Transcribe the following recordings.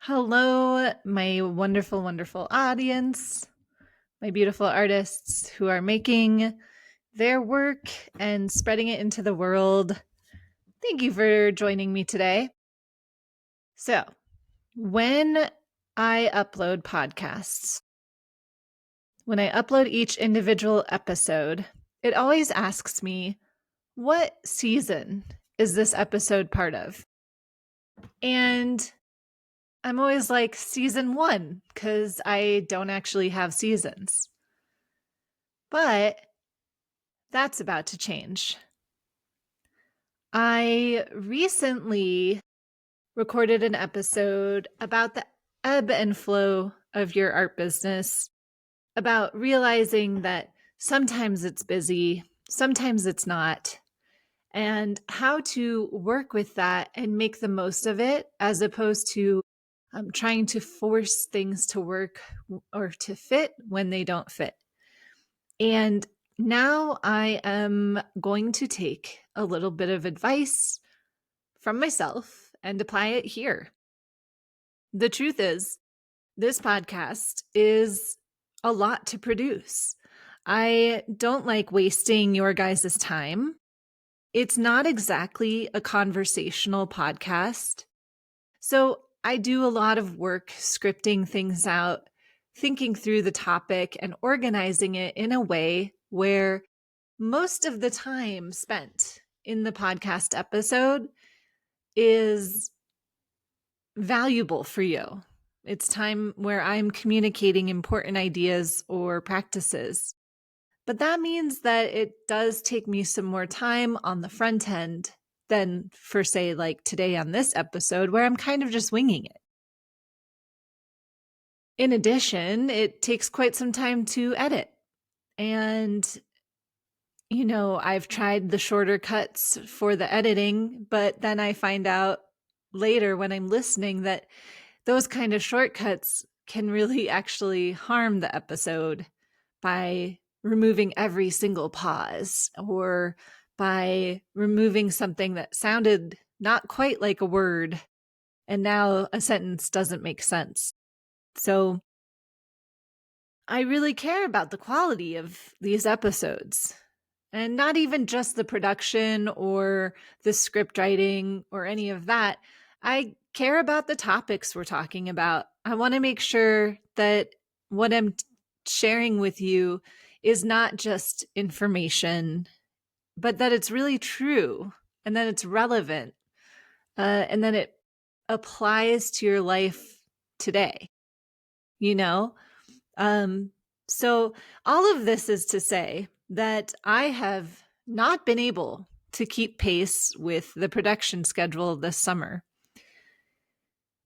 Hello, my wonderful, wonderful audience, my beautiful artists who are making their work and spreading it into the world. Thank you for joining me today. So, when I upload podcasts, when I upload each individual episode, it always asks me, what season is this episode part of? And I'm always like, season one, because I don't actually have seasons. But that's about to change. I recently recorded an episode about the ebb and flow of your art business, about realizing that sometimes it's busy, sometimes it's not, and how to work with that and make the most of it as opposed to trying to force things to work or to fit when they don't fit. And now I am going to take a little bit of advice from myself and apply it here. The truth is, this podcast is a lot to produce. I don't like wasting your guys' time. It's not exactly a conversational podcast. So I do a lot of work scripting things out, thinking through the topic, and organizing it in a way where most of the time spent in the podcast episode is valuable for you. It's time where I'm communicating important ideas or practices. But that means that it does take me some more time on the front end than for, say, like today on this episode, where I'm kind of just winging it. In addition, it takes quite some time to edit. And I've tried the shorter cuts for the editing, but then I find out later when I'm listening that those kind of shortcuts can really actually harm the episode by removing every single pause or by removing something that sounded not quite like a word and now a sentence doesn't make sense. So I really care about the quality of these episodes. And not even just the production or the script writing or any of that. I care about the topics we're talking about. I want to make sure that what I'm sharing with you is not just information, but that it's really true and that it's relevant and that it applies to your life today, you know? Um, so all of this is to say that I have not been able to keep pace with the production schedule this summer.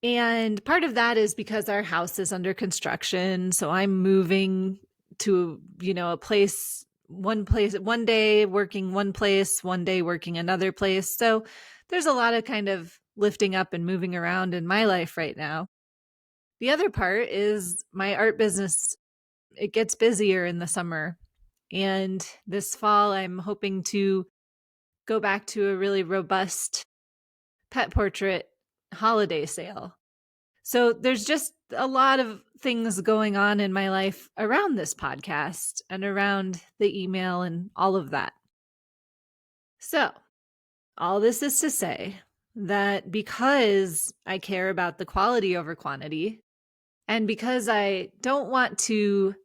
And part of that is because our house is under construction. So I'm moving to, a place, one day working one place, one day working another place. So there's a lot of kind of lifting up and moving around in my life right now. The other part is my art business. It gets busier in the summer. And this fall, I'm hoping to go back to a really robust pet portrait holiday sale. So there's just a lot of things going on in my life around this podcast and around the email and all of that. So, all this is to say that because I care about the quality over quantity, and because I don't want to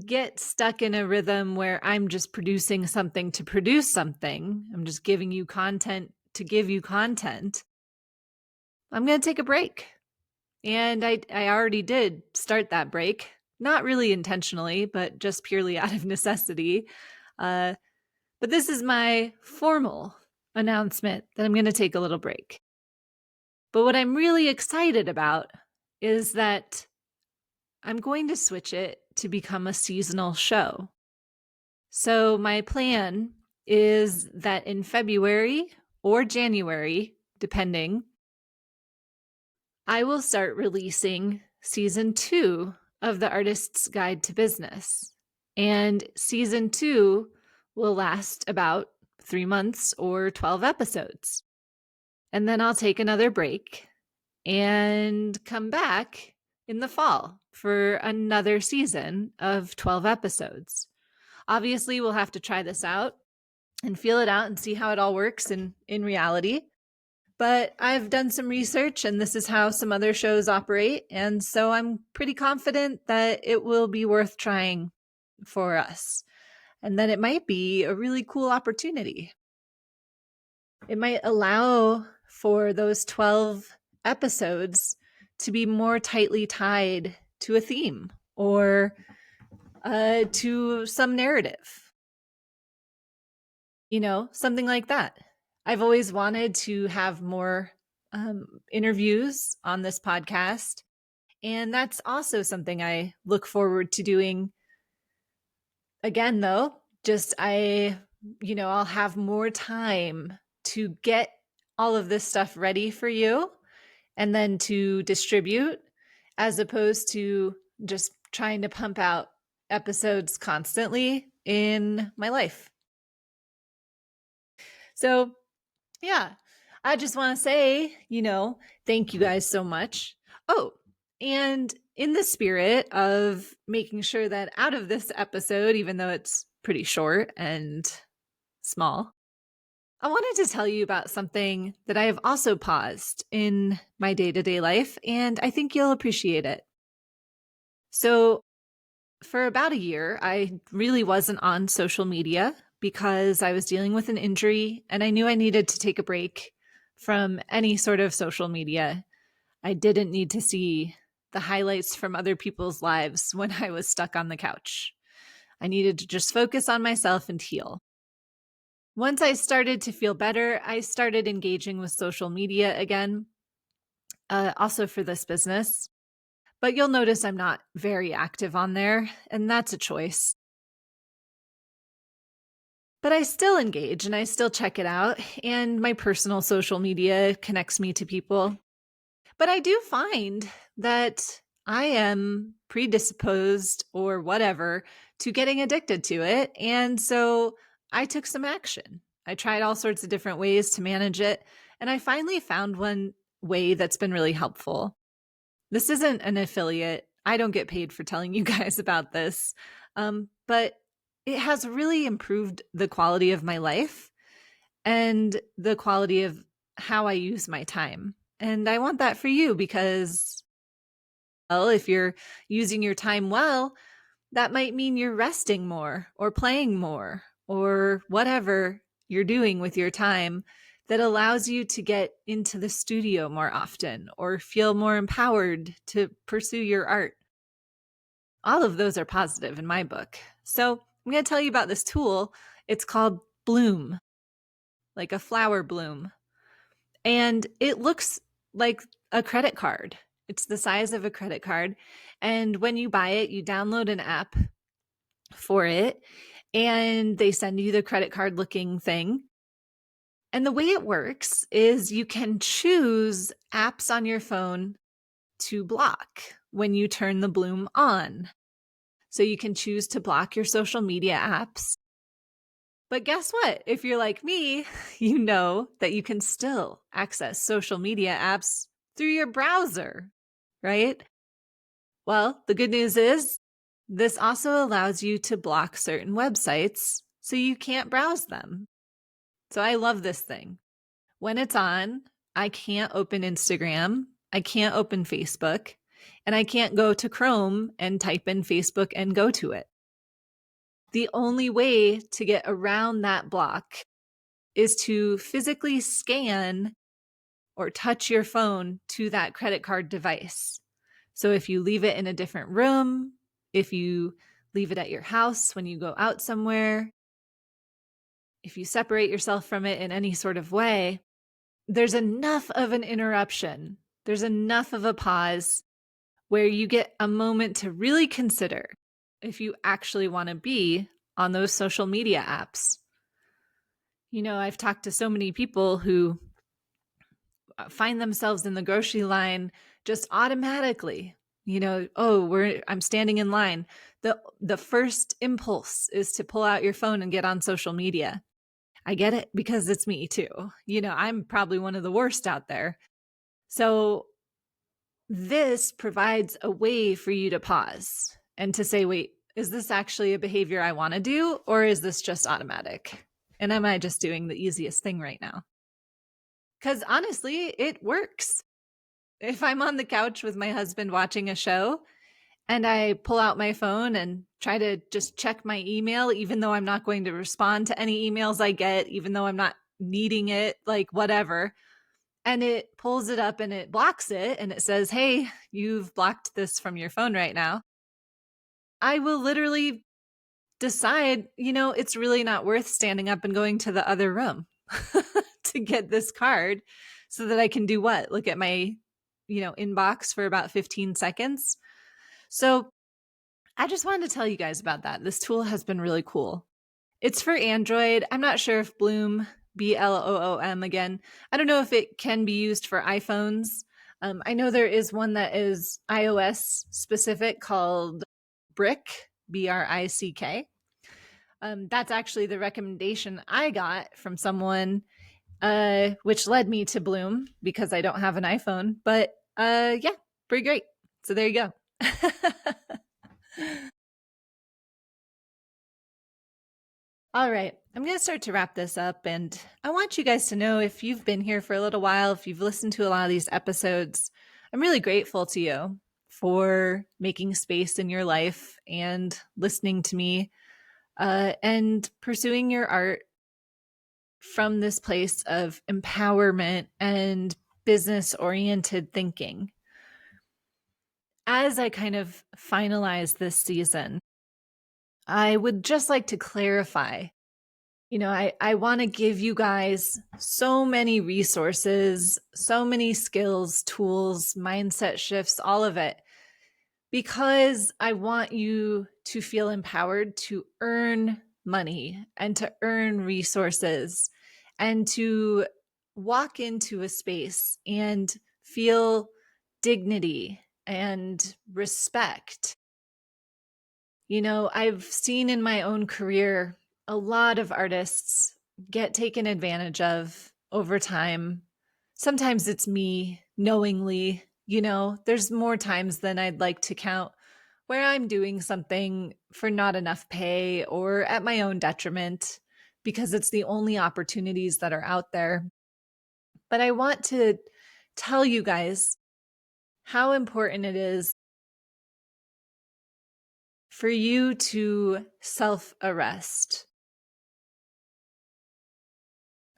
get stuck in a rhythm where I'm just producing something to produce something, I'm just giving you content to give you content, I'm going to take a break. And I already did start that break, not really intentionally, but just purely out of necessity. But this is my formal announcement that I'm going to take a little break. But what I'm really excited about is that I'm going to switch it to become a seasonal show. So my plan is that in February or January, depending, I will start releasing season 2 of The Artist's Guide to Business. And season 2 will last about 3 months or 12 episodes. And then I'll take another break. and come back in the fall for another season of 12 episodes. Obviously, we'll have to try this out and feel it out and see how it all works in reality. But I've done some research, and this is how some other shows operate. And so I'm pretty confident that it will be worth trying for us. And then it might be a really cool opportunity. It might allow for those 12 episodes to be more tightly tied to a theme or to some narrative. Something like that. I've always wanted to have more interviews on this podcast. And that's also something I look forward to doing. Again, though, I'll have more time to get all of this stuff ready for you and then to distribute, as opposed to just trying to pump out episodes constantly in my life. So, yeah, I just want to say, thank you guys so much. Oh, and in the spirit of making sure that out of this episode, even though it's pretty short and small, I wanted to tell you about something that I have also paused in my day-to-day life, and I think you'll appreciate it. So, for about a year, I really wasn't on social media because I was dealing with an injury and I knew I needed to take a break from any sort of social media. I didn't need to see the highlights from other people's lives when I was stuck on the couch. I needed to just focus on myself and heal. Once I started to feel better, I started engaging with social media again, also for this business. But you'll notice I'm not very active on there, and that's a choice. But I still engage and I still check it out, and my personal social media connects me to people. But I do find that I am predisposed or whatever to getting addicted to it. And so I took some action. I tried all sorts of different ways to manage it. And I finally found one way that's been really helpful. This isn't an affiliate. I don't get paid for telling you guys about this. But it has really improved the quality of my life and the quality of how I use my time. And I want that for you because, well, if you're using your time well, that might mean you're resting more or playing more or whatever you're doing with your time that allows you to get into the studio more often or feel more empowered to pursue your art. All of those are positive in my book. So I'm going to tell you about this tool. It's called Bloom, like a flower bloom. And it looks like a credit card. It's the size of a credit card. And when you buy it, you download an app for it and they send you the credit card looking thing. And the way it works is you can choose apps on your phone to block when you turn the bloom on. So you can choose to block your social media apps. But guess what? If you're like me, you know that you can still access social media apps through your browser, right? Well, the good news is this also allows you to block certain websites so you can't browse them. So I love this thing. When it's on, I can't open Instagram, I can't open Facebook, and I can't go to Chrome and type in Facebook and go to it. The only way to get around that block is to physically scan or touch your phone to that credit card device. So if you leave it in a different room, if you leave it at your house when you go out somewhere, if you separate yourself from it in any sort of way, there's enough of an interruption. There's enough of a pause where you get a moment to really consider if you actually want to be on those social media apps. I've talked to so many people who find themselves in the grocery line just automatically. I'm standing in line. The first impulse is to pull out your phone and get on social media. I get it because it's me too. I'm probably one of the worst out there. So this provides a way for you to pause and to say, wait, is this actually a behavior I want to do, or is this just automatic? And am I just doing the easiest thing right now? Because honestly, it works. If I'm on the couch with my husband watching a show and I pull out my phone and try to just check my email, even though I'm not going to respond to any emails I get, even though I'm not needing it, like whatever, and it pulls it up and it blocks it and it says, hey, you've blocked this from your phone right now, I will literally decide, it's really not worth standing up and going to the other room to get this card so that I can do what? Look at my, inbox for about 15 seconds. So I just wanted to tell you guys about that. This tool has been really cool. It's for Android. I'm not sure if Bloom, Bloom again, I don't know if it can be used for iPhones. I know there is one that is iOS specific called Brick, Brick. That's actually the recommendation I got from someone, which led me to Bloom because I don't have an iPhone. But yeah, pretty great. So there you go. All right, I'm going to start to wrap this up. And I want you guys to know, if you've been here for a little while, if you've listened to a lot of these episodes, I'm really grateful to you for making space in your life and listening to me and pursuing your art from this place of empowerment and business oriented thinking. As I kind of finalize this season, I would just like to clarify. I want to give you guys so many resources, so many skills, tools, mindset shifts, all of it, because I want you to feel empowered to earn money and to earn resources and to walk into a space and feel dignity and respect. I've seen in my own career a lot of artists get taken advantage of over time. Sometimes it's me knowingly, there's more times than I'd like to count where I'm doing something for not enough pay or at my own detriment because it's the only opportunities that are out there. But I want to tell you guys how important it is for you to self-arrest.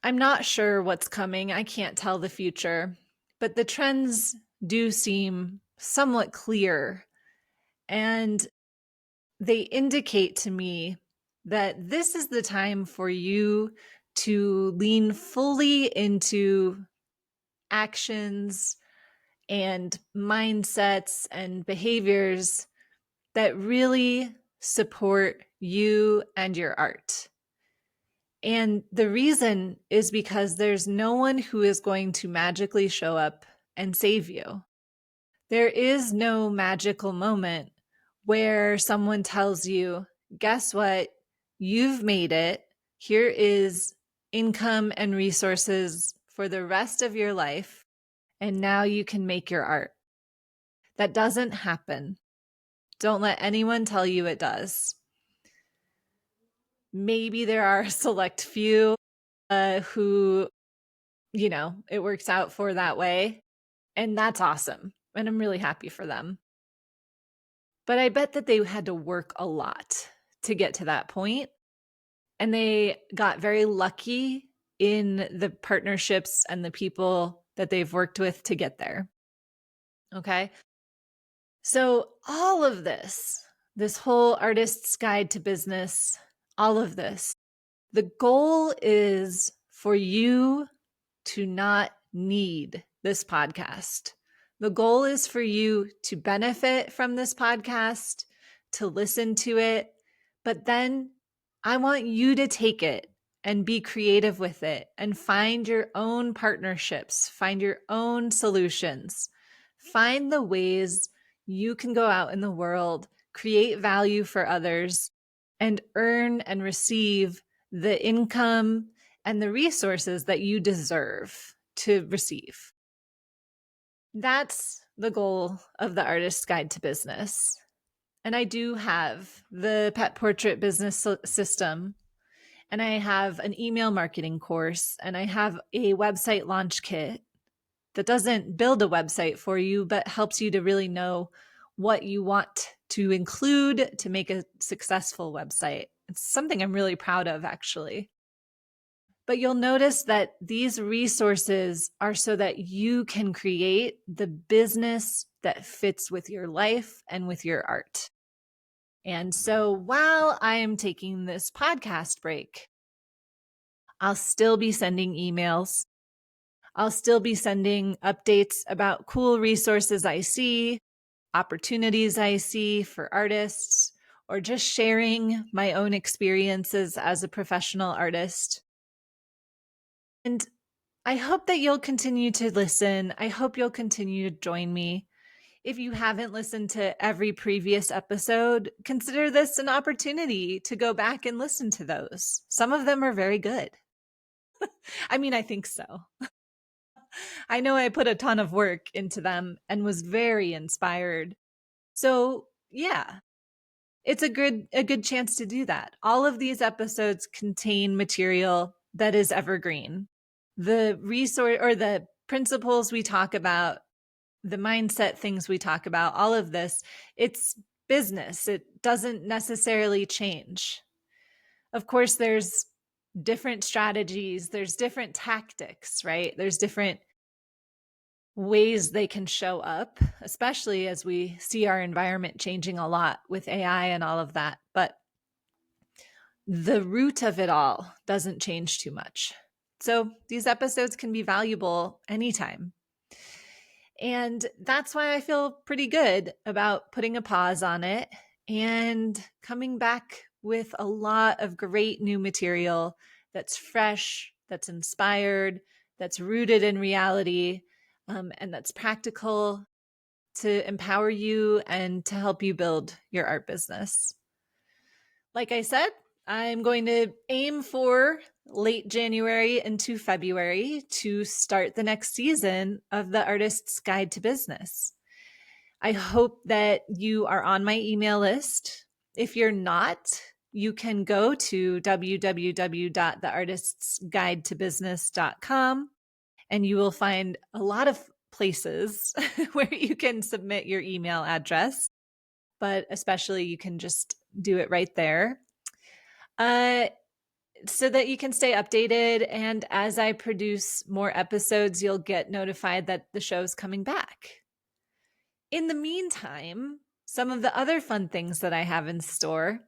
I'm not sure what's coming. I can't tell the future, but the trends do seem somewhat clear. And they indicate to me that this is the time for you to lean fully into actions and mindsets and behaviors that really support you and your art. And the reason is because there's no one who is going to magically show up and save you. There is no magical moment where someone tells you, guess what? You've made it. Here is income and resources for the rest of your life. And now you can make your art. That doesn't happen. Don't let anyone tell you it does. Maybe there are a select few who, it works out for that way. And that's awesome. And I'm really happy for them. But I bet that they had to work a lot to get to that point. And they got very lucky in the partnerships and the people that they've worked with to get there. Okay. So all of this whole artist's guide to business, all of this, the goal is for you to not need this podcast. The goal is for you to benefit from this podcast, to listen to it, but then I want you to take it and be creative with it and find your own partnerships, find your own solutions, find the ways you can go out in the world, create value for others, and earn and receive the income and the resources that you deserve to receive. That's the goal of the Artist's Guide to Business. And I do have the pet portrait business system, and I have an email marketing course, and I have a website launch kit that doesn't build a website for you, but helps you to really know what you want to include to make a successful website. It's something I'm really proud of, actually. But you'll notice that these resources are so that you can create the business that fits with your life and with your art. And so while I am taking this podcast break, I'll still be sending emails. I'll still be sending updates about cool resources I see, opportunities I see for artists, or just sharing my own experiences as a professional artist. And I hope that you'll continue to listen. I hope you'll continue to join me. If you haven't listened to every previous episode, consider this an opportunity to go back and listen to those. Some of them are very good. I mean, I think so. I know I put a ton of work into them and was very inspired. So, yeah, it's a good chance to do that. All of these episodes contain material that is evergreen. The resource or the principles we talk about, the mindset things we talk about, all of this, it's business. It doesn't necessarily change. Of course, there's different strategies, there's different tactics, right? There's different ways they can show up, especially as we see our environment changing a lot with AI and all of that. But the root of it all doesn't change too much. So these episodes can be valuable anytime. And that's why I feel pretty good about putting a pause on it and coming back with a lot of great new material that's fresh, that's inspired, that's rooted in reality, and that's practical to empower you and to help you build your art business. Like I said, I'm going to aim for late January into February to start the next season of the Artist's Guide to Business. I hope that you are on my email list. If you're not, you can go to www.theartistsguidetobusiness.com and you will find a lot of places where you can submit your email address, but especially you can just do it right there. So that you can stay updated. And as I produce more episodes, you'll get notified that the show's coming back. In the meantime, some of the other fun things that I have in store,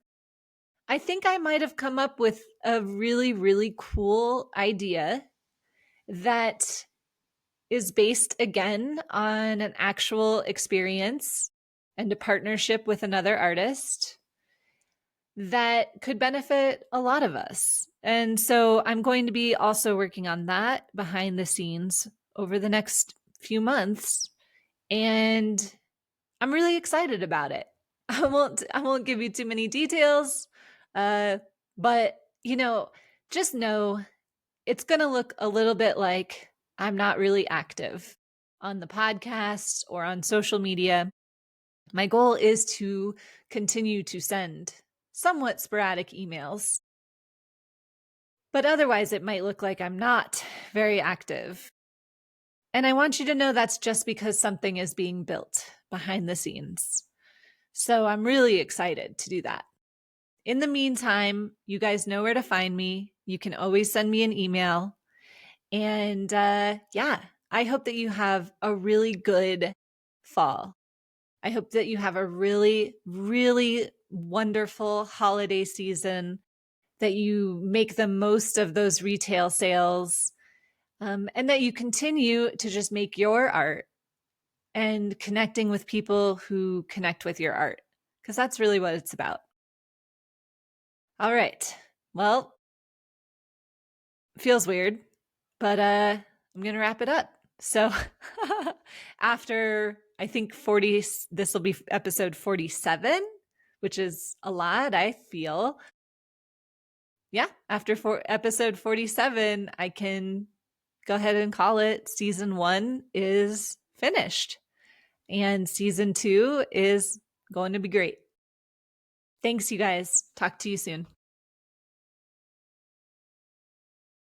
I think I might have come up with a really, really cool idea that is based again on an actual experience and a partnership with another artist that could benefit a lot of us. And so I'm going to be also working on that behind the scenes over the next few months. And I'm really excited about it. I won't give you too many details. But just know it's going to look a little bit like I'm not really active on the podcast or on social media. My goal is to continue to send somewhat sporadic emails, but otherwise it might look like I'm not very active. And I want you to know that's just because something is being built behind the scenes. So I'm really excited to do that. In the meantime, you guys know where to find me. You can always send me an email. And I hope that you have a really good fall. I hope that you have a really, really wonderful holiday season, that you make the most of those retail sales, and that you continue to just make your art and connecting with people who connect with your art, because that's really what it's about. All right. Well, feels weird, but I'm going to wrap it up. So after, I think, this will be episode 47, which is a lot, I feel. Yeah, after episode 47, I can go ahead and call it season 1 is finished. And season 2 is going to be great. Thanks, you guys. Talk to you soon.